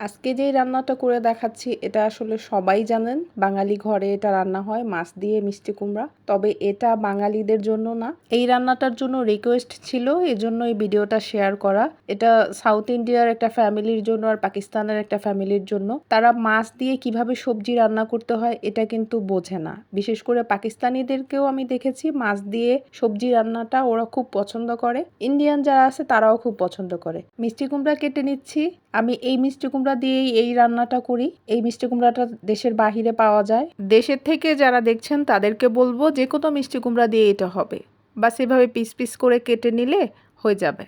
আজকে যেই রান্নাটা করে দেখাচ্ছি এটা আসলে সবাই জানেন। বাঙালি ঘরে এটা রান্না হয় মাছ দিয়ে মিষ্টি কুমড়া। তবে এটা বাঙালিদের জন্য না। এই রান্নাটার জন্য রিকোয়েস্ট ছিল, এজন্য এই ভিডিওটা শেয়ার করা। এটা সাউথ ইন্ডিয়ার একটা ফ্যামিলির জন্য আর পাকিস্তানের একটা ফ্যামিলির জন্য। তারা মাছ দিয়ে কিভাবে সবজি রান্না করতে হয় এটা কিন্তু বোঝে না। বিশেষ করে পাকিস্তানিদেরকেও আমি দেখেছি মাছ দিয়ে সবজি রান্নাটা ওরা খুব পছন্দ করে। ইন্ডিয়ান যারা আছে তারাও খুব পছন্দ করে। মিষ্টি কুমড়া কেটে নিচ্ছি। আমি এই মিষ্টি কুমড়া দিয়েই এই রান্নাটা করি। এই মিষ্টি কুমড়াটা দেশের বাহিরে পাওয়া যায়। দেশের থেকে যারা দেখছেন তাদেরকে বলবো যে কোনো মিষ্টি কুমড়া দিয়ে এটা হবে। বাস এভাবে পিস পিস করে কেটে নিলে হয়ে যাবে।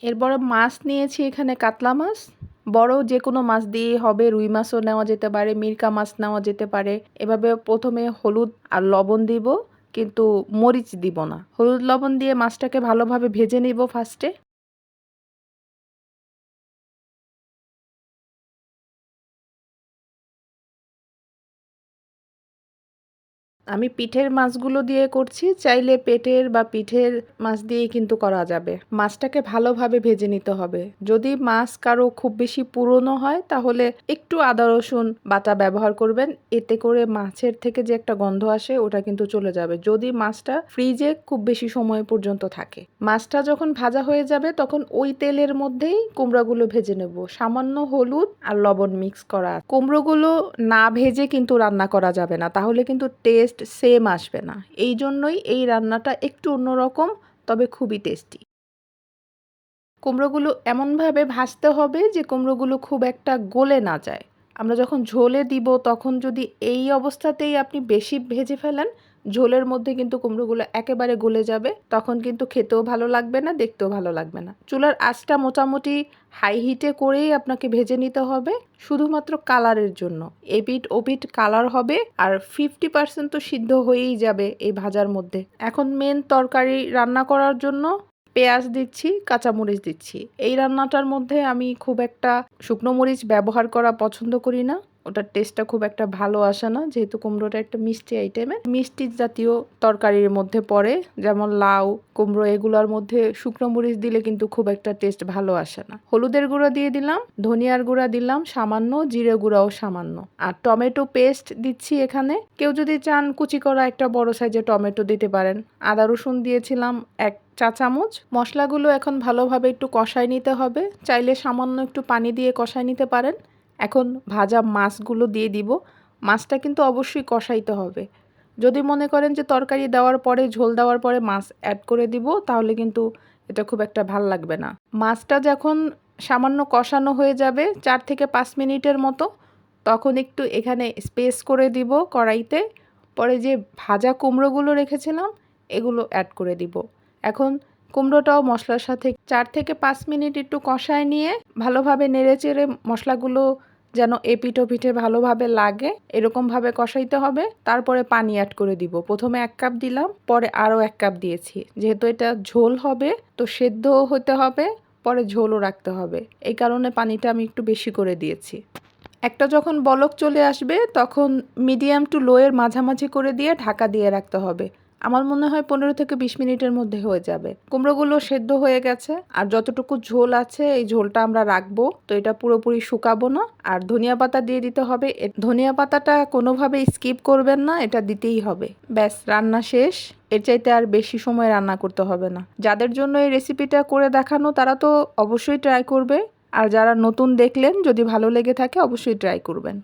এরপরে মাছ নিয়েছি এখানে কাতলা মাছ। বড় যে কোনো মাছ দিয়েই হবে, রুই মাছও নেওয়া যেতে পারে, মিরকা মাছ নেওয়া যেতে পারে। এভাবে প্রথমে হলুদ আর লবণ দিব, কিন্তু মরিচ দিব না। হলুদ লবণ দিয়ে মাছটাকে ভালোভাবে ভেজে নিব ফার্স্টে। আমি পিঠের মাছগুলো দিয়ে করছি, চাইলে পেটের বা পিঠের মাছ দিয়েই কিন্তু করা যাবে। মাছটাকে ভালোভাবে ভেজে নিতে হবে। যদি মাছ কারো খুব বেশি পুরনো হয় তাহলে একটু আদা রসুন বাটা ব্যবহার করবেন, এতে করে মাছের থেকে যে একটা গন্ধ আসে ওটা কিন্তু চলে যাবে, যদি মাছটা ফ্রিজে খুব বেশি সময় পর্যন্ত থাকে। মাছটা যখন ভাজা হয়ে যাবে তখন ওই তেলের মধ্যেই কুমড়াগুলো ভেজে নেব। সামান্য হলুদ আর লবণ মিক্স করা। কুমড়োগুলো না ভেজে কিন্তু রান্না করা যাবে না, তাহলে কিন্তু টেস্ট সেম আসবে না। এই জন্যই এই রান্নাটা একটু অন্যরকম, তবে খুবই টেস্টি। কুমড়োগুলো এমনভাবে ভাজতে হবে যে কুমড়োগুলো খুব একটা গলে না যায়। আমরা যখন ঝোলে দিব তখন যদি এই অবস্থাতেই আপনি বেশি ভেজে ফেলেন, ঝোলের মধ্যে কিন্তু কুমড়োগুলো একেবারে গলে যাবে, তখন কিন্তু খেতেও ভালো লাগবে না, দেখতেও ভালো লাগবে না। চুলার আঁচটা মোটামুটি হাই হিটে করেই আপনাকে ভেজে নিতে হবে, শুধুমাত্র কালারের জন্য। এপিট ওপিট কালার হবে আর 50% তো সিদ্ধ হয়েই যাবে এই ভাজার মধ্যে। এখন মেন তরকারি রান্না করার জন্য পেঁয়াজ দিচ্ছি, কাঁচামরিচ দিচ্ছি। এই রান্নাটার মধ্যে আমি খুব একটা শুকনো মরিচ ব্যবহার করা পছন্দ করি না। ওটার টেস্টটা খুব একটা ভালো আসে না, যেহেতু কুমড়োটা একটা মিষ্টি আইটেমের। মিষ্টি জাতীয় তরকারির মধ্যে পড়ে, যেমন লাউ, কুমড়ো, এগুলোর মধ্যে শুকনো মরিচ দিলে কিন্তু খুব একটা টেস্ট ভালো আসে না। হলুদের গুঁড়ো দিয়ে দিলাম, ধনিয়ার গুঁড়া দিলাম সামান্য, জিরে গুঁড়াও সামান্য, আর টমেটো পেস্ট দিচ্ছি এখানে। কেউ যদি চান কুচি করা একটা বড় সাইজের টমেটো দিতে পারেন। আদা রসুন দিয়েছিলাম 1 চা চামচ। মশলাগুলো এখন ভালোভাবে একটু কষায় নিতে হবে, চাইলে সামান্য একটু পানি দিয়ে কষায় নিতে পারেন। এখন ভাজা মাছগুলো দিয়ে দিব। মাছটা কিন্তু অবশ্যই কষাইতে হবে। যদি মনে করেন যে তরকারি দেওয়ার পরে, ঝোল দেওয়ার পরে মাছ অ্যাড করে দিব, তাহলে কিন্তু এটা খুব একটা ভাল লাগবে না। মাছটা যখন সামান্য কষানো হয়ে যাবে 4 থেকে 5 মিনিটের মতো, তখন একটু এখানে স্পেস করে দিব কড়াইতে। পরে যে ভাজা কুমড়োগুলো রেখেছিলাম এগুলো অ্যাড করে দিব। এখন কুমড়োটাও মশলার সাথে 4 থেকে 5 মিনিট একটু কষায় নিয়ে ভালোভাবে নেড়েচেড়ে মশলাগুলো যেন এপিঠ ওপিঠে ভালোভাবে লাগে এরকমভাবে কষাইতে হবে। তারপরে পানি অ্যাড করে দিব। প্রথমে 1 কাপ দিলাম, পরে আরও 1 কাপ দিয়েছি। যেহেতু এটা ঝোল হবে তো সেদ্ধও হতে হবে, পরে ঝোলও রাখতে হবে, এই কারণে পানিটা আমি একটু বেশি করে দিয়েছি। একটা যখন বলক চলে আসবে তখন মিডিয়াম টু লো এর মাঝামাঝি করে দিয়ে ঢাকা দিয়ে রাখতে হবে। আমার মনে হয় 15 থেকে 20 মিনিটের মধ্যে হয়ে যাবে। কুমড়োগুলো সেদ্ধ হয়ে গেছে, আর যতটুকু ঝোল আছে এই ঝোলটা আমরা রাখবো, তো এটা পুরোপুরি শুকাবো না। আর ধনিয়া পাতা দিয়ে দিতে হবে। ধনিয়া পাতাটা কোনোভাবেই স্কিপ করবেন না, এটা দিতেই হবে। ব্যাস, রান্না শেষ। এর চাইতে আর বেশি সময় রান্না করতে হবে না। যাদের জন্য এই রেসিপিটা করে দেখানো তারা তো অবশ্যই ট্রাই করবে, আর যারা নতুন দেখলেন যদি ভালো লেগে থাকে অবশ্যই ট্রাই করবেন।